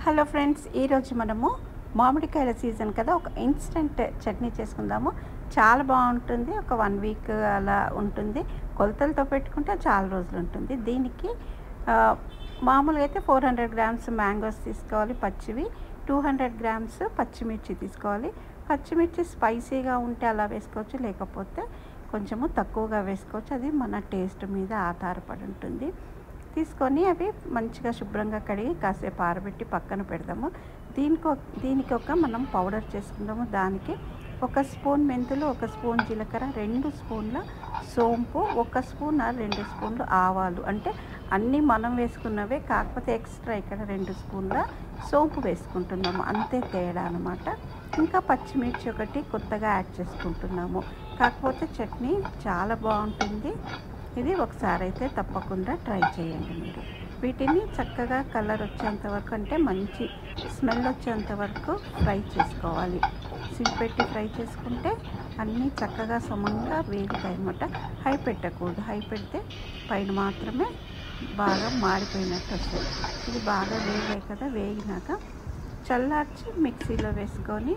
Hello friends, ఈరోజు మనము మామిడికాయల season కదా, ఒక ఇన్స్టెంట్ చట్నీ చేసుకుందాము. చాలా బాగుంటుంది. ఒక 1 వీక్ అలా ఉంటుంది. కొలతలతో పెట్టుకుంటే చాలా రోజులు ఉంటుంది. దీనికి మామూలుగా అయితే 400 గ్రామ్స్ మ్యాంగోస్ తీసుకోవాలి పచ్చివి, 200 గ్రామ్స్ పచ్చిమిర్చి తీసుకోవాలి. పచ్చిమిర్చి స్పైసీగా ఉంటే అలా వేసుకోవచ్చు, లేకపోతే కొంచెము తక్కువగా వేసుకోవచ్చు. అది మన టేస్ట్ మీద ఆధారపడి ఉంటుంది. తీసుకొని అవి మంచిగా శుభ్రంగా కడిగి కాసేపు ఆరబెట్టి పక్కన పెడదాము. దీనికి ఒక మనం పౌడర్ చేసుకుందాము. దానికి 1 స్పూన్ మెంతులు, 1 స్పూన్ జీలకర్ర, 2 స్పూన్ల సోంపు, 1 స్పూన్ 2 స్పూన్లు ఆవాలు. అంటే అన్నీ మనం వేసుకున్నవే, కాకపోతే ఎక్స్ట్రా ఇక్కడ 2 స్పూన్ల సోంపు వేసుకుంటున్నాము. అంతే తేడా అనమాట. ఇంకా పచ్చిమిర్చి ఒకటి కొత్తగా యాడ్ చేసుకుంటున్నాము. కాకపోతే చట్నీ చాలా బాగుంటుంది. ఇది ఒకసారి అయితే తప్పకుండా ట్రై చేయండి మీరు. వీటిని చక్కగా కలర్ వచ్చేంత వరకు, అంటే మంచి స్మెల్ వచ్చేంత వరకు ఫ్రై చేసుకోవాలి. సిమ్ పెట్టి ఫ్రై చేసుకుంటే అన్నీ చక్కగా సమంగా వేగుతాయి అన్నమాట. హై పెట్టకూడదు. హై పెడితే పైన మాత్రమే బాగా మాడిపోయినట్టు వస్తుంది. ఇది బాగా వేగాయి కదా, వేగినాక చల్లార్చి మిక్సీలో వేసుకొని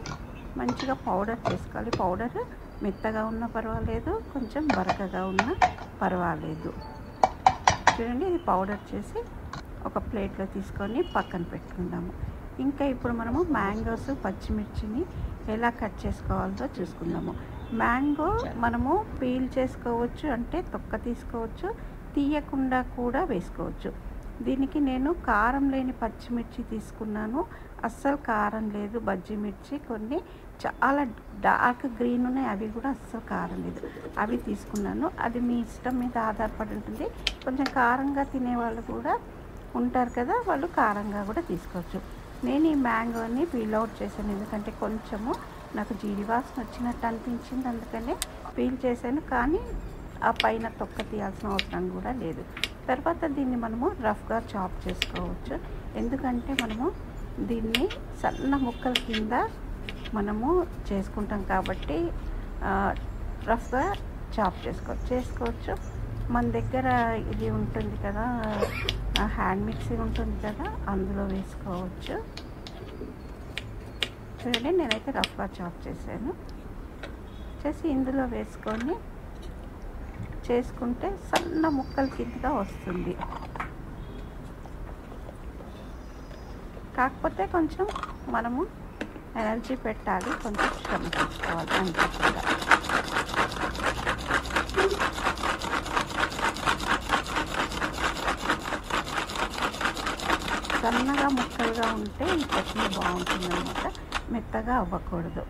మంచిగా పౌడర్ చేసుకోవాలి. పౌడర్ మెత్తగా ఉన్నా పర్వాలేదు, కొంచెం బరకగా ఉన్నా పర్వాలేదు. చూడండి, ఇది పౌడర్ చేసి ఒక ప్లేట్లో తీసుకొని పక్కన పెట్టుకుందాము. ఇంకా ఇప్పుడు మనము మ్యాంగోస్, పచ్చిమిర్చిని ఎలా కట్ చేసుకోవాలో చూసుకుందాము. మ్యాంగో మనము పీల్ చేసుకోవచ్చు, అంటే తొక్క తీసుకోవచ్చు, తీయకుండా కూడా వేసుకోవచ్చు. దీనికి నేను కారం లేని పచ్చిమిర్చి తీసుకున్నాను. అస్సలు కారం లేదు. బజ్జీ మిర్చి కొన్ని చాలా డార్క్ గ్రీన్ ఉన్నాయి, అవి కూడా అస్సలు కారం లేదు. అవి తీసుకున్నాను. అది మీ ఇష్టం మీద ఆధారపడి ఉంటుంది. కొంచెం కారంగా తినేవాళ్ళు కూడా ఉంటారు కదా, వాళ్ళు కారంగా కూడా తీసుకోవచ్చు. నేను ఈ మ్యాంగోని పీల్ అవుట్ చేశాను, ఎందుకంటే కొంచెము నాకు జీడి వాసన వచ్చినట్టు అనిపించింది, అందుకనే పీల్ చేశాను. కానీ ఆ పైన తొక్క తీయాల్సిన అవసరం కూడా లేదు. తర్వాత దీన్ని మనము రఫ్గా చాప్ చేసుకోవచ్చు. ఎందుకంటే మనము దీన్ని సన్న ముక్కల కింద మనము చేసుకుంటాం కాబట్టి రఫ్గా చాప్ చేసుకోవచ్చు. మన దగ్గర ఇది ఉంటుంది కదా, హ్యాండ్ మిక్సీ ఉంటుంది కదా, అందులో వేసుకోవచ్చు. చూడండి, నేనైతే రఫ్గా చాప్ చేశాను. చేసి ఇందులో వేసుకొని చేసుకుంటే సన్న ముక్కల కిందగా వస్తుంది. కాకపోతే కొంచెం మనము ఎనర్జీ పెట్టాలి, కొంచెం శ్రమ తీసుకోవాలి అంతే కూడా. సన్నగా ముక్కలుగా ఉంటే ఈ చట్నీ బాగుంటుంది అన్నమాట. మెత్తగా అవ్వకూడదు.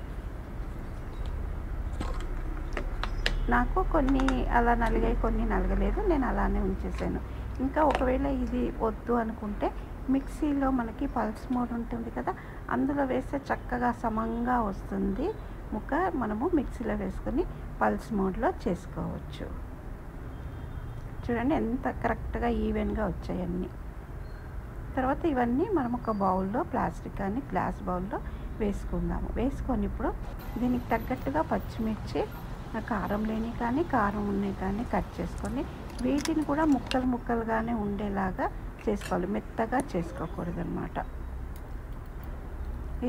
నాకు కొన్ని అలా నలిగాయి, కొన్ని నలగలేదు. నేను అలానే ఉంచేసాను. ఇంకా ఒకవేళ ఇది వద్దు అనుకుంటే మిక్సీలో మనకి పల్స్ మోడ్ ఉంటుంది కదా, అందులో వేస్తే చక్కగా సమంగా వస్తుంది ముక్క. మనము మిక్సీలో వేసుకొని పల్స్ మోడ్లో చేసుకోవచ్చు. చూడండి ఎంత కరెక్ట్గా ఈవెన్గా వచ్చాయన్నీ. తర్వాత ఇవన్నీ మనం ఒక బౌల్లో, ప్లాస్టిక్ కానీ గ్లాస్ బౌల్లో వేసుకుందాము. వేసుకొని ఇప్పుడు దీనికి తగ్గట్టుగా పచ్చిమిర్చి, కారం లేని కానీ కారం ఉన్నాయి కానీ కట్ చేసుకొని వీటిని కూడా ముక్కలు ముక్కలుగానే ఉండేలాగా చేసుకోవాలి. మెత్తగా చేసుకోకూడదు అన్నమాట.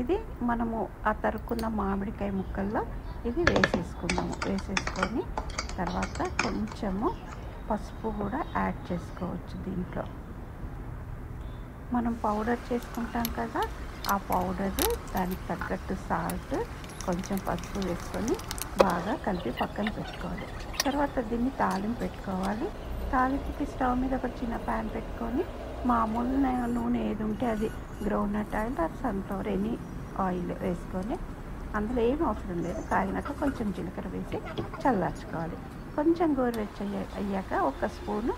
ఇది మనము ఆ తరుక్కున్న మామిడికాయ ముక్కల్లో ఇది వేసేసుకుందాము. వేసేసుకొని తర్వాత కొంచెము పసుపు కూడా యాడ్ చేసుకోవచ్చు. దీంట్లో మనం పౌడర్ చేసుకుంటాం కదా, ఆ పౌడరు, దానికి తగ్గట్టు సాల్ట్, కొంచెం పసుపు వేసుకొని బాగా కలిపి పక్కన పెట్టుకోవాలి. తర్వాత దీన్ని తాలింపు పెట్టుకోవాలి. తాలింపుకి స్టవ్ మీద ఒక చిన్న ప్యాన్ పెట్టుకొని మామూలు నూనె ఏది ఉంటే అది, groundnut oil are sunflower any oil వేసుకొని, అందులో ఏం అవసరం లేదు, కాగినాక కొంచెం జీలకర్ర వేసి చల్లార్చుకోవాలి. కొంచెం గోరువెచ్చగా అయ్యాక 1 స్పూను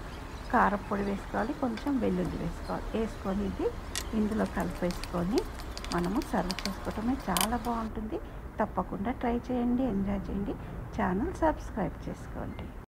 కారపొడి వేసుకోవాలి, కొంచెం వెల్లుల్లి వేసుకోవాలి. వేసుకొని ఇది ఇందులో కలిపేసుకొని మనము సర్వ్ చేసుకోవటమే. చాలా బాగుంటుంది. తప్పకుండా ట్రై చేయండి, ఎంజాయ్ చేయండి. ఛానల్ సబ్స్క్రైబ్ చేసుకోండి.